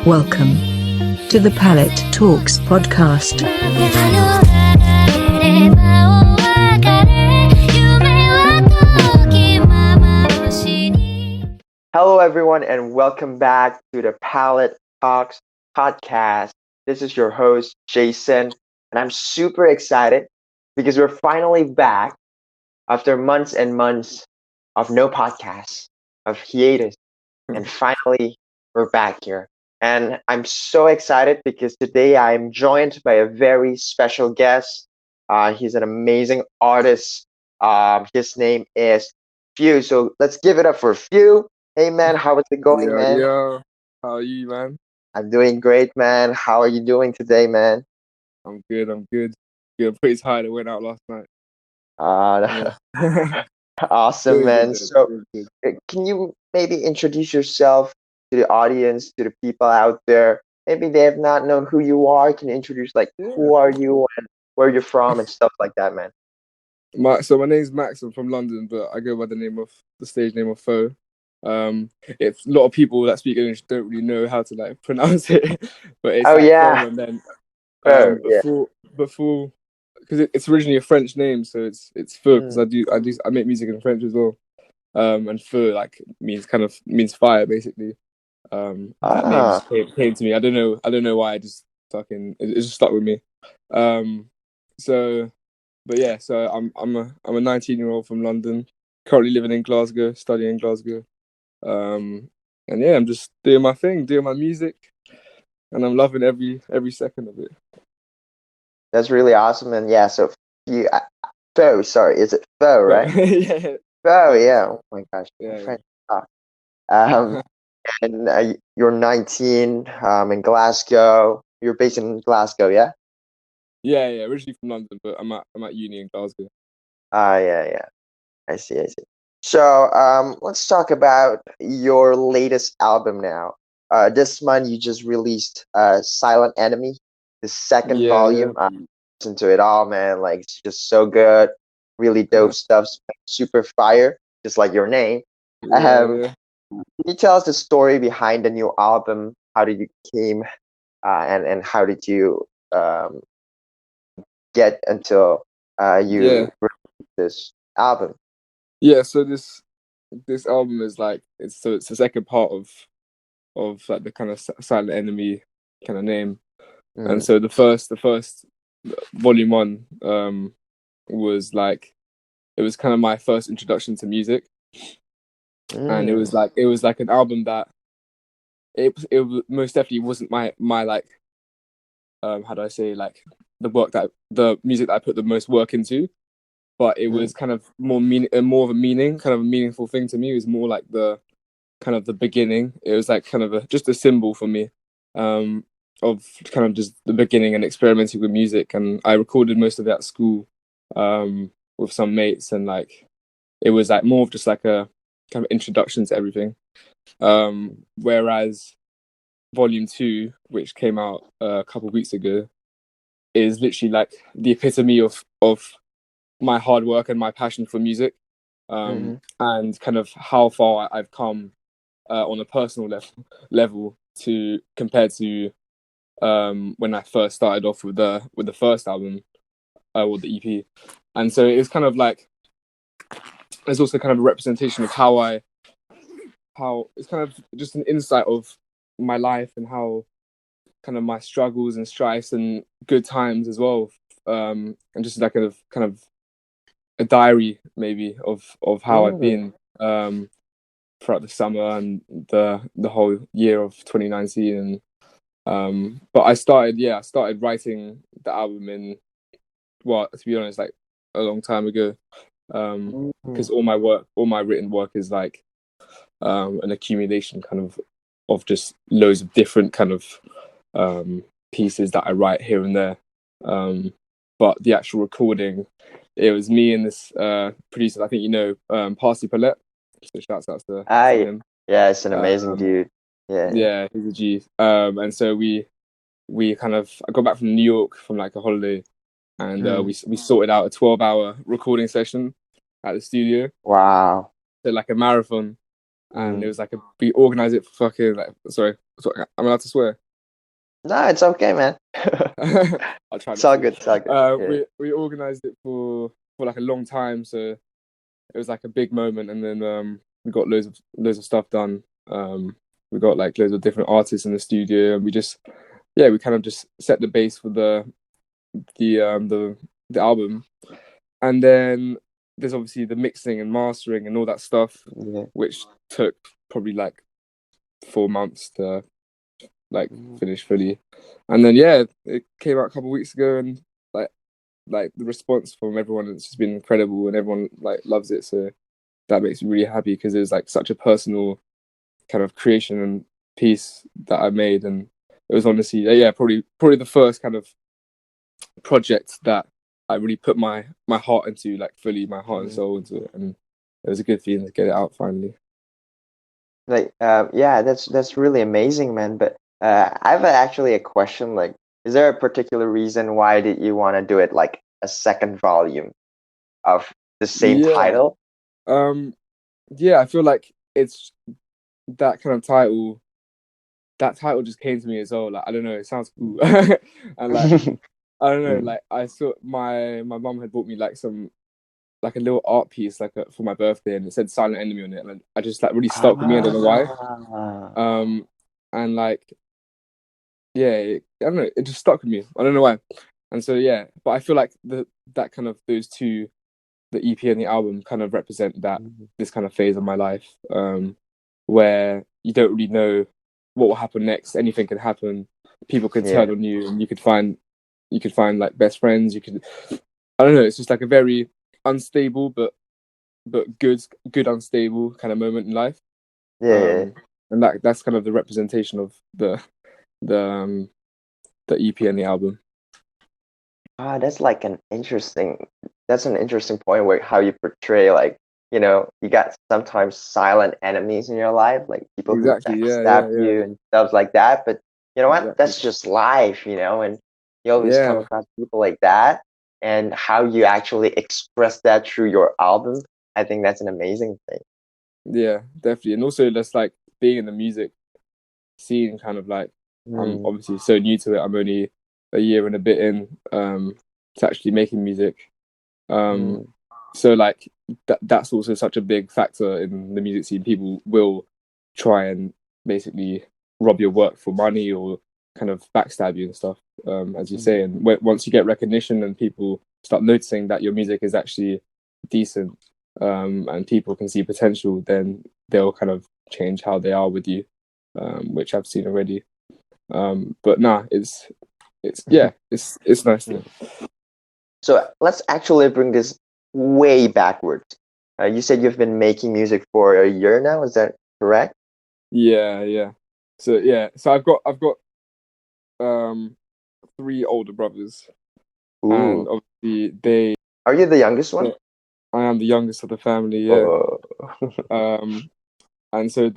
Welcome to the Palette Talks podcast. Hello, everyone, and welcome back to the Palette Talks podcast. This is your host, Jason, and I'm super excited because we're finally back after months and months of no podcasts, of hiatus, and finally we're back here. And I'm so excited because today I'm joined by a very special guest. He's an amazing artist. His name is Few. So let's give it up for Few. Hey man, how is it going, man? Yo, how are you, man? I'm doing great, man. How are you doing today, man? I'm good. Yeah, I'm pretty tired. I went out last night. Uh, Yeah. awesome, Doing good, man. though. So, Doing good. can you maybe introduce yourself to the audience, to the people out there? Maybe they have not known who you are. Can you introduce, like, Yeah. who are you and where you're from and stuff like that, man? My name's Max. I'm from London, but I go by the stage name of Faux. It's a lot of people that speak English don't really know how to like pronounce it, but it's Oh like yeah, Faux. And then oh yeah. before because it's originally a French name, so it's Faux because Mm. I make music in French as well. And Faux like means fire basically. That name Ah, just came to me. I don't know why. It just stuck with me. Um, so, but yeah, so I'm a 19-year-old from London, currently living in Glasgow, studying in Glasgow. And yeah, I'm just doing my thing, doing my music, and I'm loving every second of it. that's really awesome, and yeah. So, you, Faux, sorry, is it Faux, But right? yeah, Faux, so, yeah. so, Oh my gosh, my yeah, French. Um, and you're 19, in Glasgow. You're based in Glasgow, yeah? yeah. Originally from London, but I'm at uni in Glasgow. Yeah. I see, I see. So, let's talk about your latest album now. This month you just released Silent Enemy, the second Yeah. volume. I listened to it all, man. Like, it's just so good. Really dope stuff. Super fire, just like your name. Um, Yeah. can you tell us the story behind the new album? How did you came, and how did you get until Yeah. you released this album? Yeah, so this album is like it's the second part of like the kind of Silent Enemy kind of name, and Mm. so the first volume one was like it was kind of my first introduction to music, and Mm. it was like an album that most definitely wasn't my like how do I say, like the music that I put the most work into, but it Mm. was kind of more of a meaning, kind of a meaningful thing to me. It was more like the kind of the beginning. It was like kind of just a symbol for me, um, of kind of just the beginning and experimenting with music. And I recorded most of it at school, with some mates, and like it was like more of just like a kind of introduction to everything. Whereas Volume Two, which came out a couple of weeks ago, is literally like the epitome of my hard work and my passion for music, Mm-hmm. and kind of how far I've come on a personal level to compared to when I first started off with the first album, or the EP. And so it's kind of like it's also kind of a representation of how it's kind of just an insight of my life and how kind of my struggles and strifes and good times as well, and just like kind of a diary maybe of how I've Mm. been throughout the summer and the whole year of 2019. And but I started writing the album in, well, to be honest, like a long time ago, Mm. because all my written work is like an accumulation kind of just loads of different kind of pieces that I write here and there. But the actual recording, it was me and this producer, I think Palette. So shouts out to I him. Yeah, it's an amazing Um, dude. Yeah. yeah, he's a G. And so we kind of I got back from New York from like a holiday, and Mm. we sorted out a 12-hour recording session at the studio, Wow. so like a marathon. And it Mm. was like we organized it for fucking like, sorry, sorry, I'm allowed to swear. No, it's okay, man. I'll try It's not all to. good. It's all good. Yeah. We organized it for like a long time, so it was like a big moment, and then we got loads of stuff done. We got like loads of different artists in the studio, and we kind of just set the base for the album, and then there's obviously the mixing and mastering and all that stuff, Yeah. which took probably like 4 months to like finish fully, and then it came out a couple of weeks ago, and like the response from everyone has just been incredible, and everyone like loves it. So that makes me really happy because it was like such a personal kind of creation and piece that I made, and it was honestly probably the first kind of project that I really put my heart into, like fully my heart and soul into it, and it was a good feeling to get it out finally. Like, yeah, that's really amazing, man. But I have actually a question. Like, is there a particular reason why did you want to do it like a second volume of the same Yeah, title? I feel like it's that kind of title. That title just came to me as well. Like, I don't know, it sounds cool, and like I don't know, Mm. like I saw my mum had bought me like a little art piece for my birthday, and it said "Silent Enemy" on it, and I just like really stuck with me. I don't know why. Ah. And like I don't know, it just stuck with me. I don't know why. And so but I feel like that kind of those two, the EP and the album, kind of represent that this kind of phase of my life, where you don't really know what will happen next. Anything can happen. People can Yeah. turn on you, and you could find like best friends. I don't know. It's just like a very unstable but good unstable kind of moment in life. Yeah. And that's kind of the representation of the EP and the album. Ah, that's an interesting point where how you portray, like, you got sometimes silent enemies in your life, like people who Exactly. backstab Yeah. you and stuff like that. But you know what? Exactly. That's just life, and you always come Yeah. across people like that, and how you actually express that through your album. I think that's an amazing thing. Yeah. Definitely. And also, just like being in the music scene, kind of like I'm Mm, obviously so new to it. I'm only a year and a bit in to actually making music. Um, mm, so like that's also such a big factor in the music scene. People will try and basically rob your work for money or kind of backstab you and stuff, as you say. And once you get recognition and people start noticing that your music is actually decent, and people can see potential, then they'll kind of change how they are with you, which I've seen already. But nah, it's nice. mm. So let's actually bring this way backwards. You said you've been making music for a year now. Is that correct? Yeah. So I've got um 3 older brothers, and Ooh. obviously they. Are you the youngest one? I am the youngest of the family. Yeah. Oh. Um, and so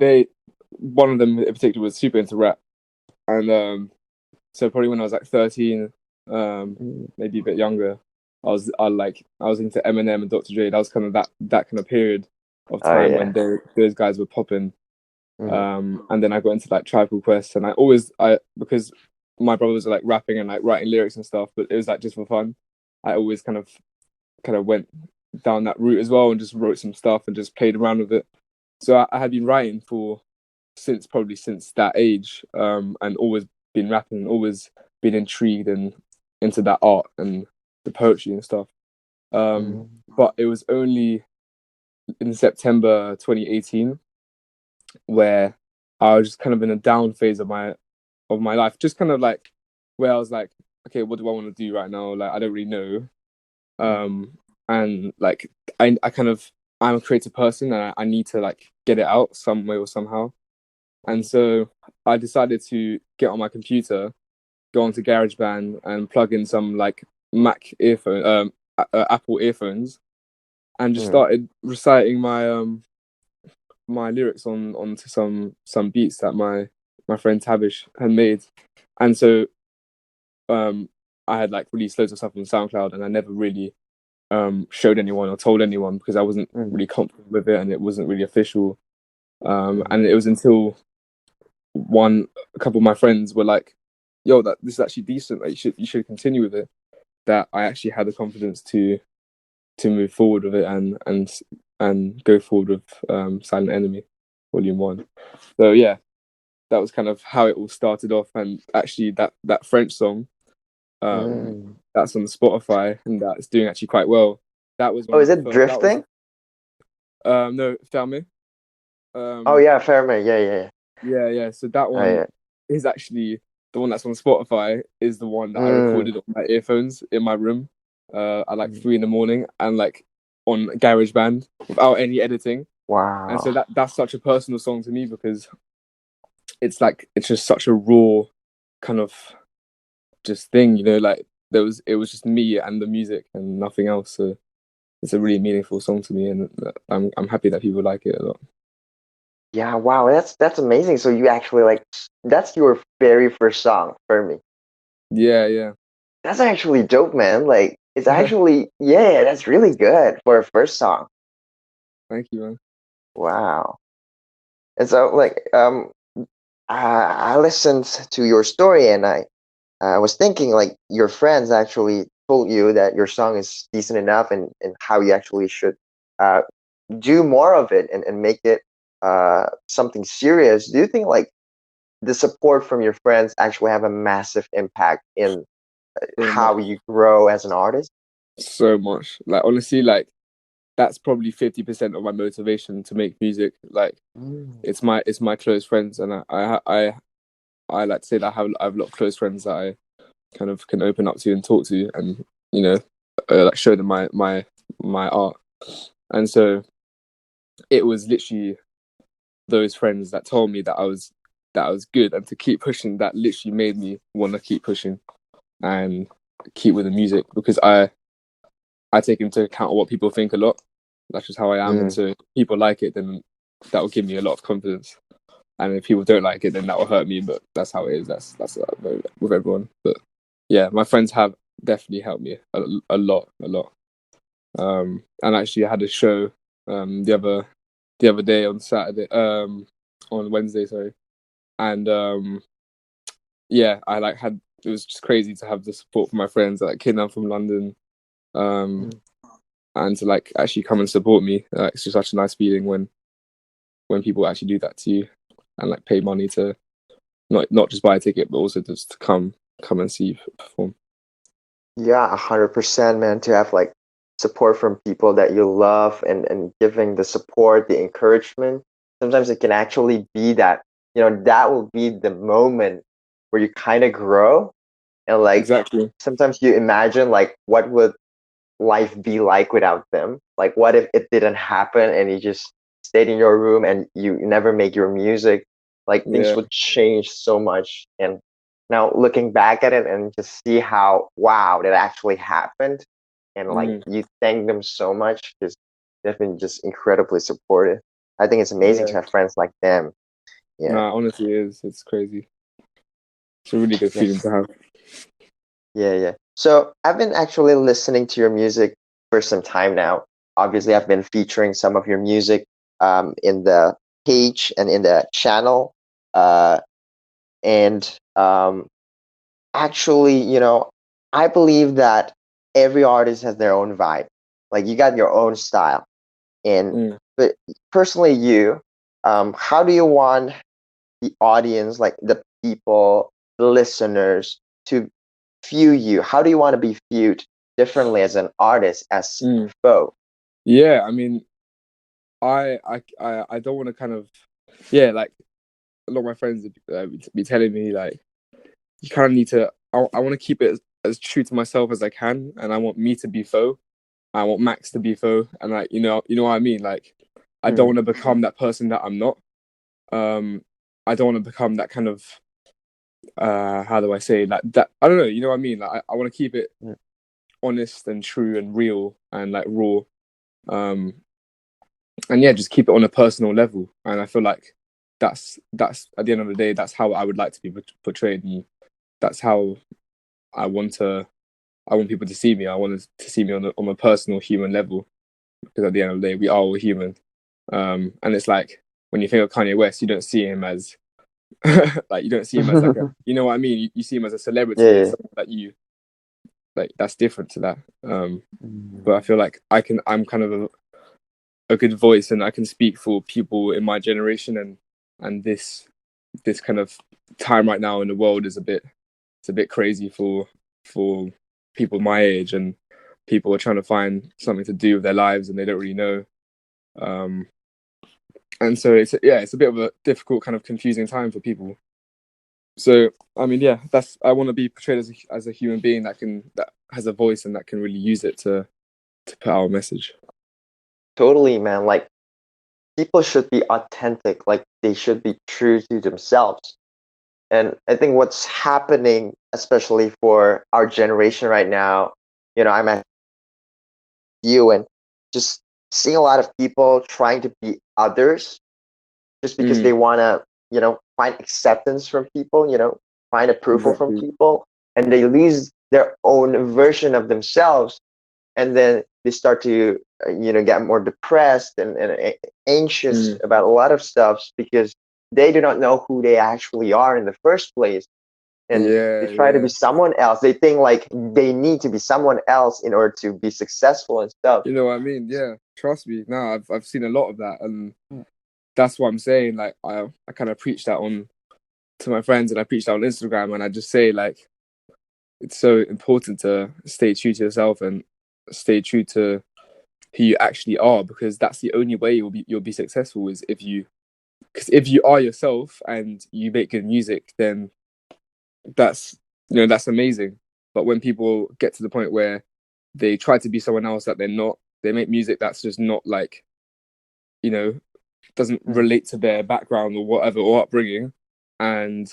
one of them in particular was super into rap, and so probably when I was like 13, maybe a bit younger, I was into Eminem and Dr. Dre. That was kind of that kind of period of Oh time yeah. when those guys were popping. Mhm. And then I got into like Tribe Called Quest, and because my brothers were like rapping and like writing lyrics and stuff, but it was like just for fun. I always kind of went down that route as well and just wrote some stuff and just played around with it. So I had been writing since that age, and always been rapping, and always been intrigued and into that art and the poetry and stuff. Mhm. But it was only in September 2018 where I was just kind of in a down phase of my life, just kind of like where I was like, okay, what do I want to do right now? Like I don't really know. Um, and like I kind of I'm a creative person, and I need to like get it out some way or somehow. And so I decided to get on my computer, go onto GarageBand, and plug in some like Apple earphones, and just Mhm. started reciting my lyrics onto some beats that my friend Tavish had made. And so I had like released loads of stuff on SoundCloud, and I never really showed anyone or told anyone because I wasn't Mhm. really confident with it, and it wasn't really official. Mhm. And it was until a couple of my friends were like, "Yo, this is actually decent. Like, you should continue with it." That I actually had the confidence to move forward with it and go forward with Silent Enemy, Volume 1. So yeah, that was kind of how it all started off. And actually, that French song, Mm. that's on Spotify and that's doing actually quite well. That was Oh, one of is the it first. That was drifting? no, Ferme. Oh yeah, Fairman. Yeah, yeah, Yeah, yeah. So that yeah. Oh, one yeah. is actually the one that's on Spotify. Is the one that I Mm. recorded on my earphones in my room, at like Mm. 3 a.m, and like on GarageBand without any editing. And so Wow. that's such a personal song to me because it's just such a raw kind of just thing, like it was just me and the music and nothing else. So it's a really meaningful song to me, and I'm happy that people like it a lot. Yeah, wow, that's amazing. So you actually like that's your very first song for me. Yeah, yeah. That's actually dope, man. Like it's actually yeah, that's really good for a first song. Thank you, man. Wow. And so like I listened to your story and I was thinking like your friends actually told you that your song is decent enough and how you actually should uh do more of it and make it something serious. Do you think like the support from your friends actually have a massive impact in So how much, you grow as an artist? so much. Like honestly, like that's probably 50% of my motivation to make music. Like Mm. it's my close friends, and I like to say that I have a lot of close friends that I kind of can open up to and talk to, and you know, like show them my art. And so it was literally those friends that told me that I was good and to keep pushing. That literally made me want to keep pushing and keep with the music because I take into account what people think a lot. That's just how I am, and Mm. so if people like it, then that will give me a lot of confidence. And if people don't like it, then that will hurt me. But that's how it is. That's with everyone. But yeah, my friends have definitely helped me a lot, a lot. And actually, I had a show the other day on Saturday, on Wednesday, sorry, and yeah, I like had it was just crazy to have the support from my friends, like kidnapped from London, um, Mm. and to like actually come and support me. It's just such a nice feeling when people actually do that to you and like pay money to not just buy a ticket, but also just to come and see you perform. Yeah, 100%, man. To have like support from people that you love and giving the support, the encouragement. Sometimes it can actually be that, that will be the moment where you kind of grow and like Exactly. sometimes you imagine like what would life be like without them? Like, what if it didn't happen and you just stayed in your room and you never make your music? Like, things Yeah. would change so much. And now looking back at it and just see how, wow, that actually happened. And like, Mm, you thank them so much because they've been just incredibly supportive. I think it's amazing to yeah. have friends like them. Yeah. Nah, honestly, it is. It's crazy. It's a really good Yeah. feeling to have. Yeah, yeah. So I've been actually listening to your music for some time now. Obviously, I've been featuring some of your music in the page and in the channel. Uh, and actually, I believe that every artist has their own vibe. Like you got your own style. And Mm. but personally, how do you want the audience, like the people, the listeners, to view you? How do you want to be viewed differently as an artist, as Mm. Bo? Yeah, I mean, I don't want to kind of, yeah, like a lot of my friends be telling me like you kind of need to. I want to keep it as true to myself as I can, and I want me to be faux. I want Max to be faux, and like you know what I mean. Like I don't Mm, want to become that person that I'm not. Um, I don't want to become that kind of how do I say like that? I don't know. You know what I mean? Like I want to keep it mm, honest and true and real and like raw. Um, and yeah, just keep it on a personal level. And I feel like that's at the end of the day, that's how I would like to be portrayed, and that's how I want to. I want people to see me. I want to see me on a personal human level because at the end of the day, we are all human. And it's like when you think of Kanye West, you don't see him as Like you don't see him as like a, you know what I mean? You see him as a celebrity, Yeah. as someone that you like. That's different to that. Mm. But I feel like I'm kind of a good voice, and I can speak for people in my generation, and this kind of time right now in the world is a bit crazy for people my age, and people are trying to find something to do with their lives and they don't really know. And so it's a bit of a difficult, kind of confusing time for people. So I mean, yeah, I want to be portrayed as a human being that has a voice and that can really use it to put out a message. Totally, man. Like people should be authentic. Like they should be true to themselves. And I think what's happening, especially for our generation right now, I'm at you and just seeing a lot of people trying to be others just because they Mm, want to, find acceptance from people, find approval from exactly. people, and they lose their own version of themselves. And then they start to, get more depressed and anxious Mm, about a lot of stuff because they do not know who they actually are in the first place, and they yeah, try to be yeah. someone else. They think like they need to be someone else in order to be successful and stuff. You know what I mean? Yeah. Trust me. No, I've seen a lot of that, and that's what I'm saying. Like I kind of preach that on to my friends, and I preach that on Instagram, and I just say like it's so important to stay true to yourself and stay true to who you actually are, because that's the only way you'll be successful, is if you, because if you are yourself and you make good music, then that's, that's amazing. But when people get to the point where they try to be someone else that they're not, they make music that's just not like, you know doesn't Mm. relate to their background or whatever, or upbringing, and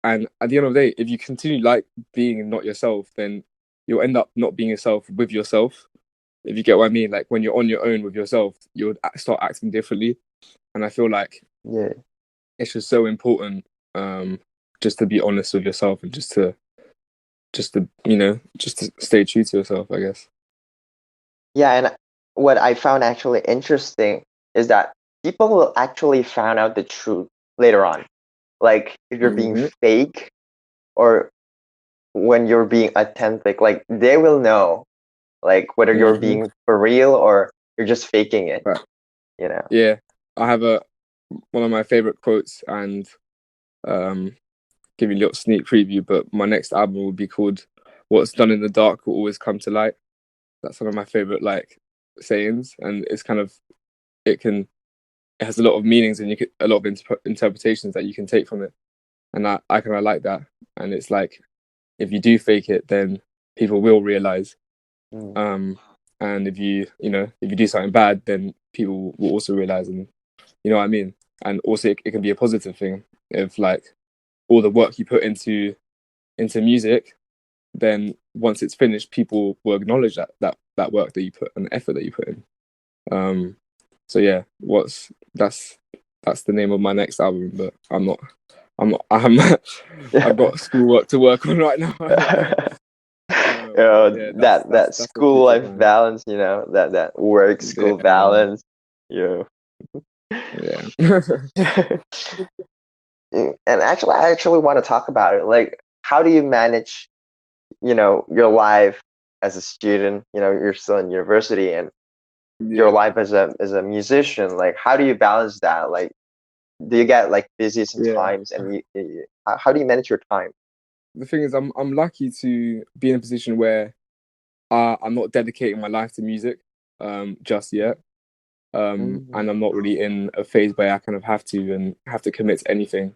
at the end of the day, if you continue like being not yourself, then you'll end up not being yourself with yourself, if you get what I mean. Like when you're on your own with yourself, you'll start acting differently. And I feel like Yeah. it's just so important, just to be honest with yourself, and just to stay true to yourself, I guess. Yeah, and what I found actually interesting is that people will actually find out the truth later on. Like if you're being Hmm. fake or when you're being authentic, like they will know like whether you're Hmm. being for real or you're just faking it, But you know. yeah, I have a one of my favorite quotes, and um give you a little sneak preview, but my next album will be called "What's done in the dark will always come to light." That's one of my favorite like sayings, and it's kind of, it can it has a lot of meanings, and a lot of interpretations that you can take from it, and I kind of like that. And it's like, if you do fake it, then people will realize, Mm. um and if you do something bad, then people will also realize, and you know what I mean. And also it can be a positive thing if like all the work you put into music, then once it's finished, people will acknowledge that work that you put and the effort that you put in. Um, so yeah, that's the name of my next album, but I've got schoolwork to work on right now. Yeah, That that's the school future life plan. balance, that work school Yeah, man. balance, you Yeah. and actually I actually want to talk about it. Like how do you manage, your life as a student, you're still in university, and your Yeah, life as a musician. Like how do you balance that? Like do you get like busy yeah. sometimes, and how do you manage your time? The thing is, I'm lucky to be in a position where I'm not dedicating my life to music just yet. Mm. And I'm not really in a phase where I kind of have to commit to anything.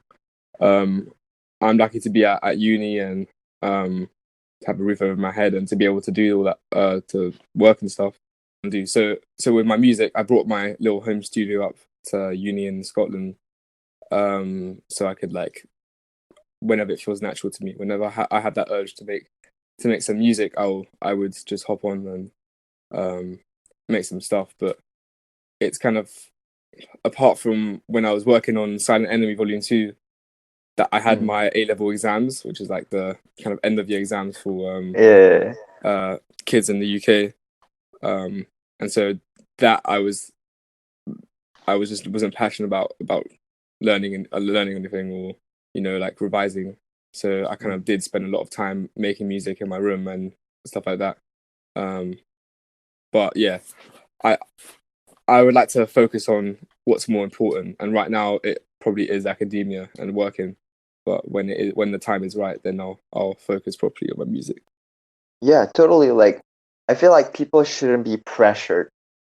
Um, I'm lucky to be at uni and to have a roof over my head and to be able to do all that, to work and stuff and do. So with my music, I brought my little home studio up to uni in Scotland, so I could like, whenever it feels natural to me, whenever I have that urge to make some music, I would just hop on and make some stuff. But it's kind of, apart from when I was working on Silent Enemy Volume 2, that I had Mm. my A-level exams, which is like the kind of end of year exams for Yeah. kids in the UK. And so that I was just wasn't passionate about learning and learning anything, or like revising. So I kind of did spend a lot of time making music in my room and stuff like that. But yeah, I would like to focus on what's more important, and right now it probably is academia and working. But when the time is right, then I'll focus properly on my music. Yeah, totally. Like, I feel like people shouldn't be pressured.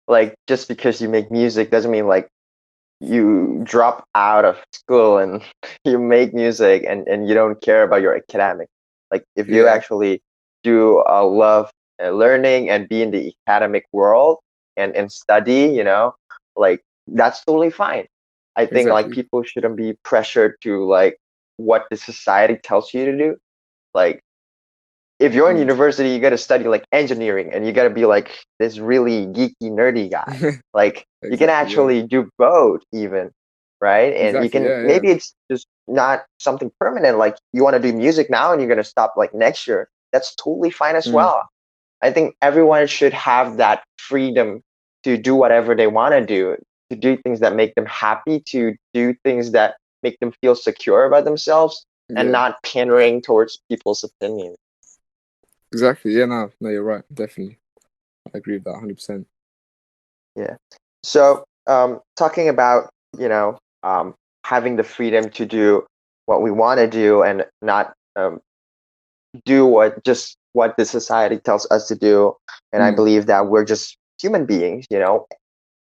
Like, just because you make music doesn't mean like you drop out of school and you make music and you don't care about your academic. Like, if you Yeah, actually do love learning and be in the academic world and study, like that's totally fine. I think like exactly. people shouldn't be pressured to like what the society tells you to do. Like, if you're in Mm. university, you got to study like engineering and you got to be like this really geeky, nerdy guy. Like, you can Exactly. Yeah. actually do both, even, right? And you Exactly. can, Yeah. Yeah. maybe it's just not something permanent. Like, you want to do music now and you're going to stop like next year. That's totally fine as Mm. well. I think everyone should have that freedom to do whatever they want to do things that make them happy, to do things that make them feel secure about themselves, and Yeah. not pandering towards people's opinions. Exactly. Yeah. No, you're right. Definitely, I agree with that 100%. Yeah. So, talking about, having the freedom to do what we want to do and not do what the society tells us to do. And I Mm. believe that we're just human beings, Yeah.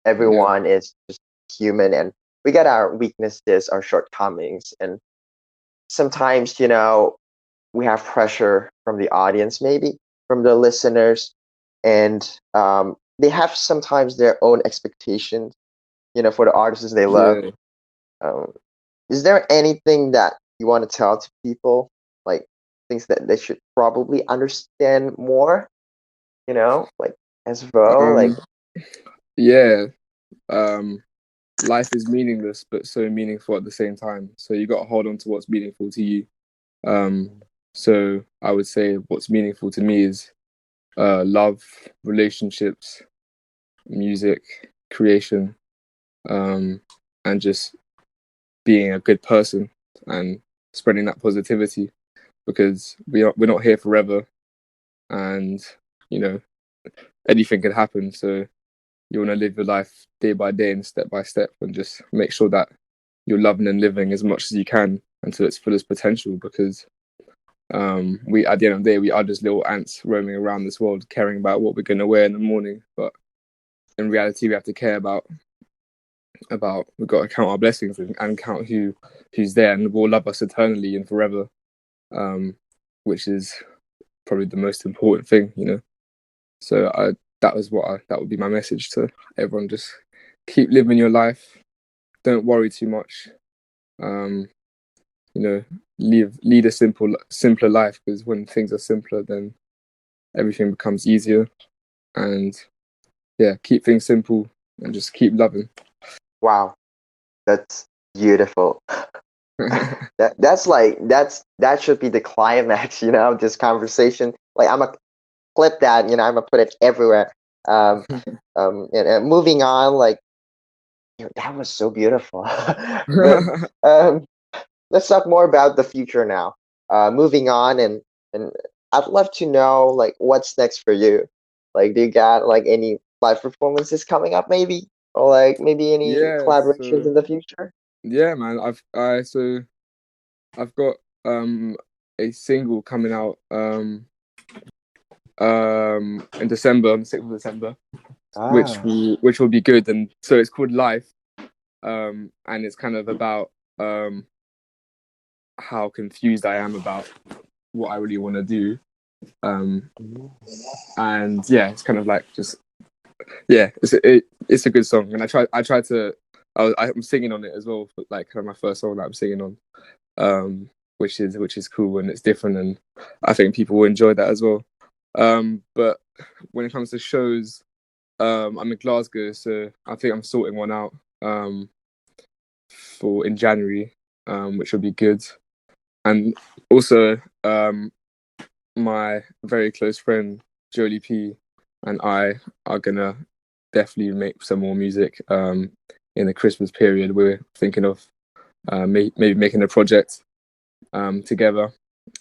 everyone is just human and we got our weaknesses, our shortcomings. And sometimes, we have pressure from the audience, maybe from the listeners, and they have sometimes their own expectations, for the artists they love. Yeah. Um, is there anything that you want to tell to people, like things that they should probably understand more, like as well, like, Um. Yeah. Um. Life is meaningless, but so meaningful at the same time. So you got to hold on to what's meaningful to you. Um. So I would say what's meaningful to me is love, relationships, music, creation, um, and just being a good person and spreading that positivity, because we're not here forever, and you know anything could happen. So you want to live your life day by day and step by step, and just make sure that you're loving and living as much as you can until its fullest potential. Because we, at the end of the day, we are just little ants roaming around this world, caring about what we're going to wear in the morning. But in reality, we have to care about we've got to count our blessings and count who's there and will love us eternally and forever, which is probably the most important thing. So that would be my message to everyone. Just keep living your life, don't worry too much, um you know lead a simpler life, because when things are simpler, then everything becomes easier. And yeah, keep things simple and just keep loving. wow, that's beautiful. That should be the climax, of this conversation. Like, I'm gonna clip that, I'm gonna put it everywhere. Um, and moving on, like, that was so beautiful. But um, let's talk more about the future now. Moving on, and I'd love to know like what's next for you. Like, do you got like any live performances coming up, maybe, or like maybe any Yeah, collaborations so in the future? yeah, man, I've got a single coming out in December, on the 6th of December, Ah. which will be good. And so it's called Life, and it's kind of about how confused I am about what I really want to do. And yeah, it's kind of like just yeah, it's a good song. And I try to I'm singing on it as well, for like kind of my first song that I'm singing on, which is cool and it's different, and I think people will enjoy that as well. But when it comes to shows, I'm in Glasgow, so I think I'm sorting one out for in January, which will be good. And also, my very close friend Jolie P and I are gonna definitely make some more music in the Christmas period. We're thinking of maybe making a project, together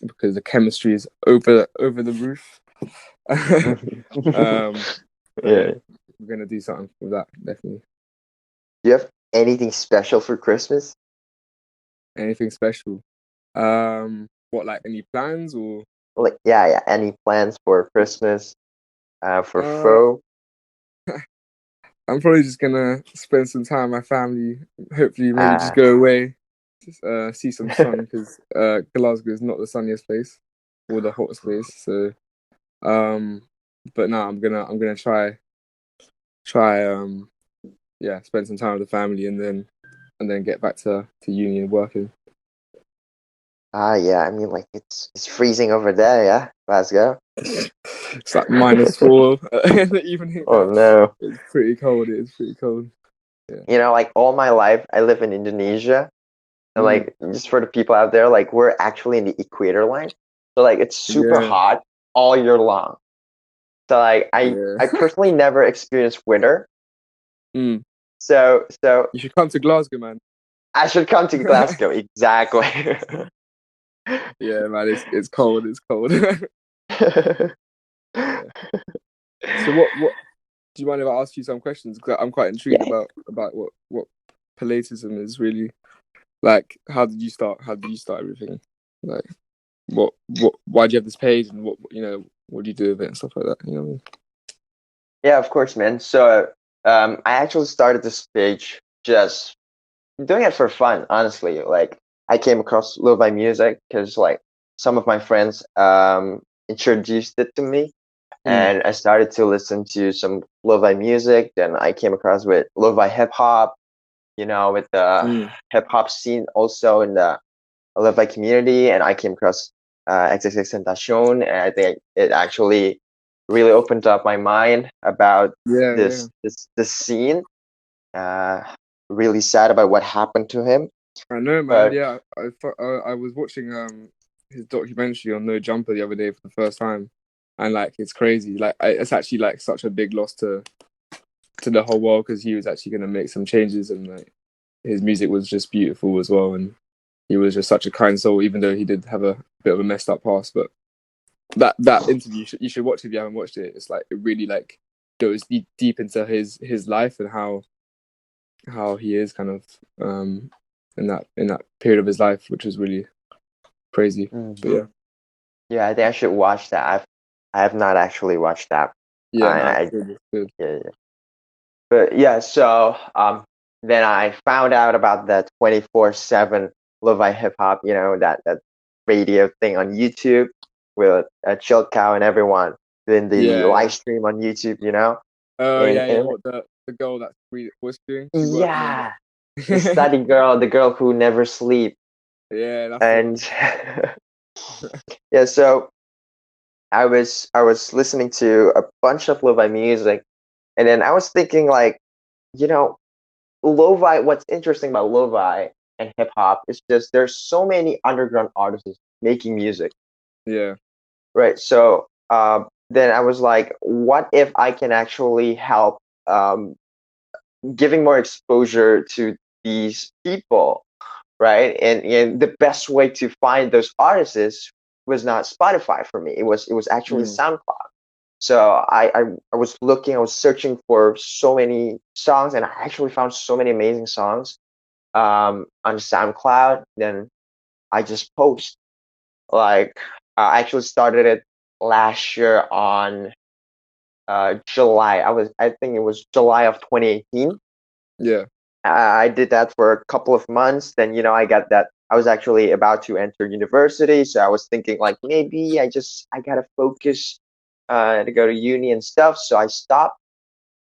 because the chemistry is over the roof. um, Yeah. we're gonna do something with that definitely. Do you have anything special for Christmas? Anything special? What, like any plans or? Like, yeah. Any plans for Christmas? For Uh, faux? I'm probably just gonna spend some time with my family. Hopefully, maybe just Uh, go away, just, see some sun because Glasgow is not the sunniest place or the hottest place. So, but no, I'm gonna try yeah, spend some time with the family and then get back to uni and working. yeah. I mean, like it's freezing over there, yeah, Glasgow. It's like -4 in the evening. Oh no. It's pretty cold. It is pretty cold. Yeah. You know, like all my life, I live in Indonesia, and Mm, like just for the people out there, like we're actually in the equator line, so like it's super yeah. hot all year long. So like I Yeah. personally never experienced winter. Mm. So You should come to Glasgow, man. I should come to Glasgow exactly. Yeah, man. It's cold. It's cold. Yeah. So what do you mind if I ask you some questions? Because I'm quite intrigued Yeah. about what Paletteism is really like. How did you start? How did you start everything? Like what why do you have this page and what do you do with it and stuff like that? You know what I mean? Yeah, of course, man. So I actually started this page just doing it for fun, honestly. Like I came across lo-fi music because like some of my friends introduced it to me, Mm, and I started to listen to some lo-fi music. Then I came across with lo-fi hip hop, with the mm. hip hop scene also in the lo-fi community, and I came across XXXTentacion, and I think it actually really opened up my mind about Yeah, yeah. this scene. Uh, really sad about what happened to him, I know, man. but Yeah, I was watching his documentary on No Jumper the other day for the first time, and like it's crazy. Like it's actually like such a big loss to the whole world because he was actually going to make some changes and like his music was just beautiful as well, and he was just such a kind soul, even though he did have a bit of a messed up past. But that interview you should watch if you haven't watched it. It's like it really like goes deep into his life and how he is kind of in that period of his life, which is really crazy. But Mhm. Yeah, I think I should watch that. I have not actually watched that. yeah, no, it's I good. It's good. Yeah. But yeah, so then I found out about the 24/7 Lo-Fi hip hop, that radio thing on YouTube with Chill Cow and everyone doing the Yeah, live yeah. stream on YouTube, Oh and yeah, yeah. and What the girl that's was doing? She's working on yeah, the that. study girl, the girl who never sleep, Yeah, that's the and one. yeah, so I was listening to a bunch of lo-fi music, and then I was thinking like, you know, lo-fi. What's interesting about lo-fi and hip hop is just there's so many underground artists making music, Yeah, right? So then I was like, what if I can actually help um, giving more exposure to these people, right? And the best way to find those artists was not Spotify for me. It was actually mm, SoundCloud. So I was looking, I was searching for so many songs, and I actually found so many amazing songs on SoundCloud. Then I just post. Like I actually started it last year on July. I think it was July of 2018. yeah, I did that for a couple of months. Then I got that. I was actually about to enter university, so I was thinking like maybe I gotta focus to go to uni and stuff. So I stopped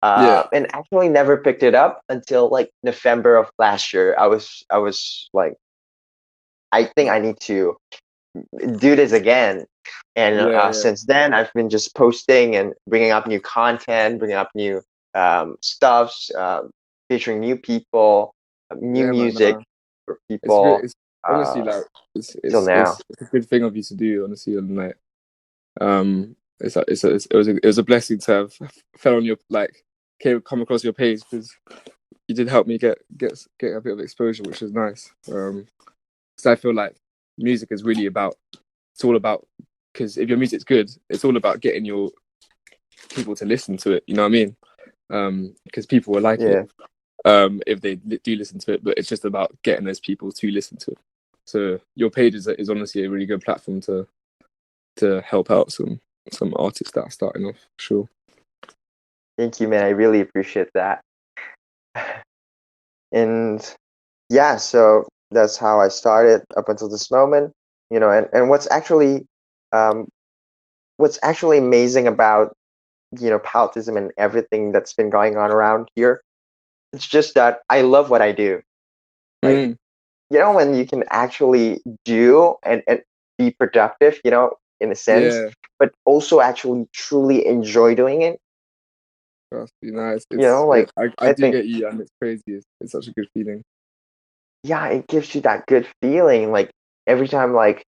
yeah. and actually never picked it up until like November of last year. I was like, I think I need to do this again. And Yeah, yeah, since then, I've been just posting and bringing up new content, bringing up new stuffs, featuring new people, new yeah, man. music for It's good. people It's honestly uh, like till now. it's a good thing of you to do. Honestly, and like it was a blessing to have fell on your like come across your page because you did help me get a bit of exposure, which is nice. So I feel like music is really about. It's all about, because if your music's good, it's all about getting your people to listen to it. You know what I mean? Because people will like it if they do listen to it. But it's just about getting those people to listen to it. So your page is honestly a really good platform to help out some artists that are starting off. Sure. Thank you, man. I really appreciate that. And yeah, so that's how I started up until this moment. You know, and um, what's actually amazing about, you know, Paletteism and everything that's been going on around here, it's just that I love what I do. Like, you know, when you can actually do and be productive, you know, in a sense, Yeah, but also actually truly enjoy doing it. that's really nice. You know, like I I do think, get you, and it's crazy. It's such a good feeling. yeah, it gives you that good feeling. Like every time, like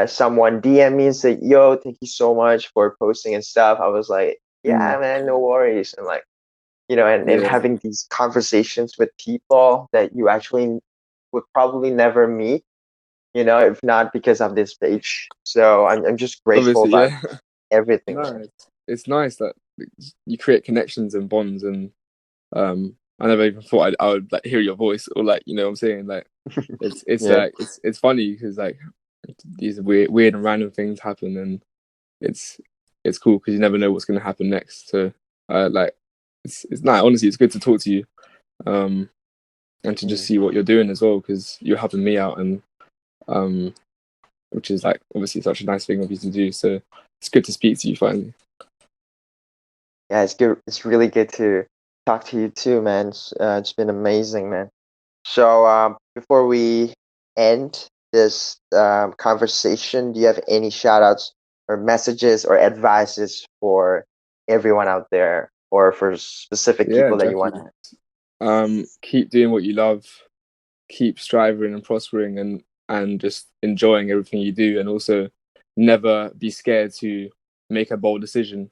someone DM me and say, "Yo, thank you so much for posting and stuff," I was like, "Yeah, man, no worries." And like, you know, and Yeah, having these conversations with people that you actually would probably never meet, you know, if not because of this page. So I'm just grateful obviously, about yeah. everything, No, man. it's nice that you create connections and bonds, and I never even thought I would like hear your voice, or like, you know what I'm saying, like it's Yeah. like it's funny because like these weird and random things happen, and it's it's cool because you never know what's going to happen next. So like it's nice. Honestly, it's good to talk to you, and to just Mm. see what you're doing as well, because you're helping me out, and um which is like obviously such a nice thing of you to do. So it's good to speak to you finally. Yeah, it's good. It's really good to talk to you too, man. It's been amazing, man. So before we end this conversation, do you have any shout outs or messages or advices for everyone out there or for specific Yeah, people that you want definitely. to? Keep doing what you love, keep striving and prospering, and just enjoying everything you do, and also never be scared to make a bold decision.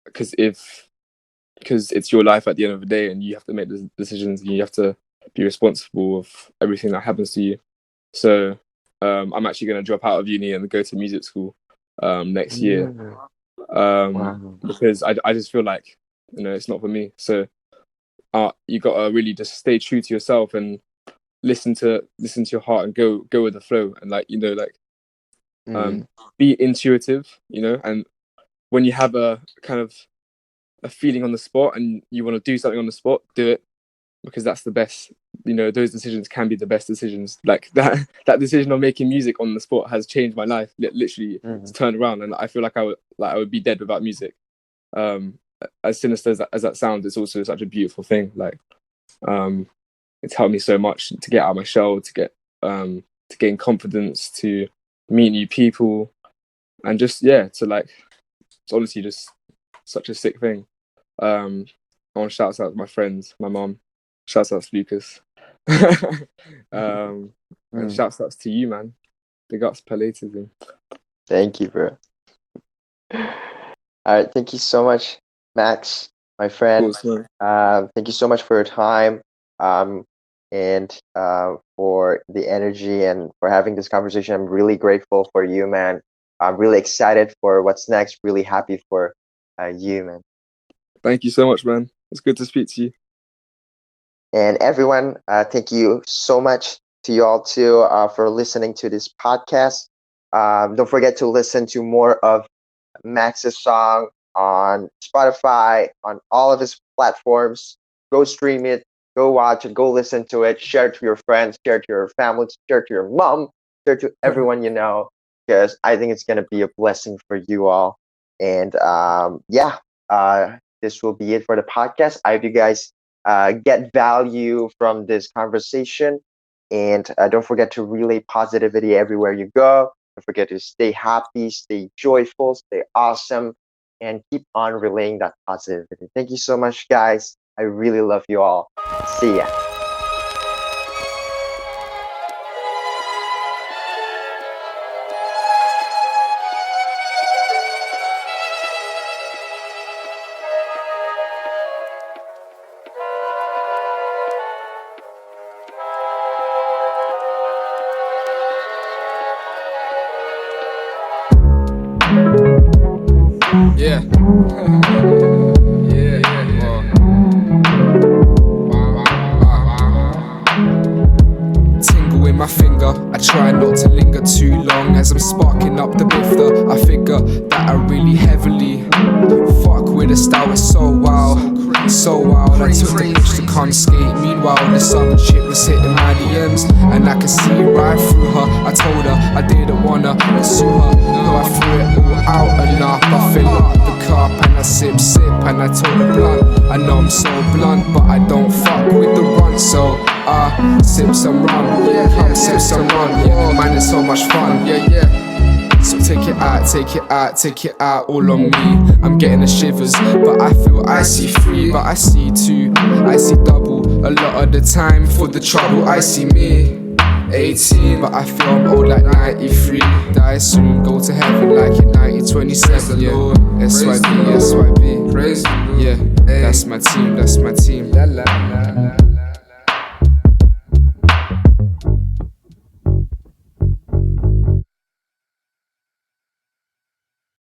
Because because it's your life at the end of the day, and you have to make the decisions, and you have to be responsible of everything that happens to you. So I'm actually going to drop out of uni and go to music school next year, Mm, um, wow. because I just feel like, you know, it's not for me. So you got to really just stay true to yourself and listen to your heart, and go with the flow, and like, you know, like Mm, be intuitive, you know. And when you have a kind of a feeling on the spot and you want to do something on the spot, do it, because that's the best. You know, those decisions can be the best decisions. Like that decision of making music on the spot has changed my life. Literally, it's mm, turned around, and I feel like I would be dead without music. Um, as sinister as that sounds, it's also such a beautiful thing. Like, it's helped me so much to get out of my shell, to gain confidence, to meet new people, and just, yeah, to like, it's honestly just such a sick thing. I want to shout out to my friends, my mom. Shout out to Lucas. And mm. shout outs to you, man. Big ups, Paletteism. Thank you, bro. All right, thank you so much, Max, my Of friend. course, man. Thank you so much for your time, and for the energy and for having this conversation. I'm really grateful for you, man. I'm really excited for what's next. Really happy for you, man. Thank you so much, man. It's good to speak to you. And everyone, thank you so much to you all too for listening to this podcast. Don't forget to listen to more of Max's song on Spotify, on all of his platforms. Go stream it, go watch it, go listen to it, share it to your friends, share it to your family, share it to your mom, share it to everyone you know, because I think it's going to be a blessing for you all. And yeah, this will be it for the podcast. I hope you guys get value from this conversation. And don't forget to relay positivity everywhere you go. Don't forget to stay happy, stay joyful, stay awesome, and keep on relaying that positivity. Thank you so much, guys. I really love you all. See ya. Tingle in my finger, I try not to linger too long as I'm sparking up the bifter. I figure that I really heavily fuck with the style, it's so wild, so wild. I took the bitch to come skate. Meanwhile, this other chick was hitting my DMs, and I could see right through her. I told her I didn't wanna pursue her, no, I threw it all out enough. I fill up the cup and I sip, and I told the blunt. I know I'm so blunt, but I don't fuck with the run, so sip some rum, come sip some rum, man, it's so much fun, So take it out, take it out, take it out all on me. I'm getting the shivers, but I feel icy free. But I see two, I see double a lot of the time for the trouble. I see me 18, but I feel I'm old like 93. Die soon, go to heaven like in 1927. Yeah, SYB, SYB. Crazy, yeah, that's my team, that's my team. La la la la.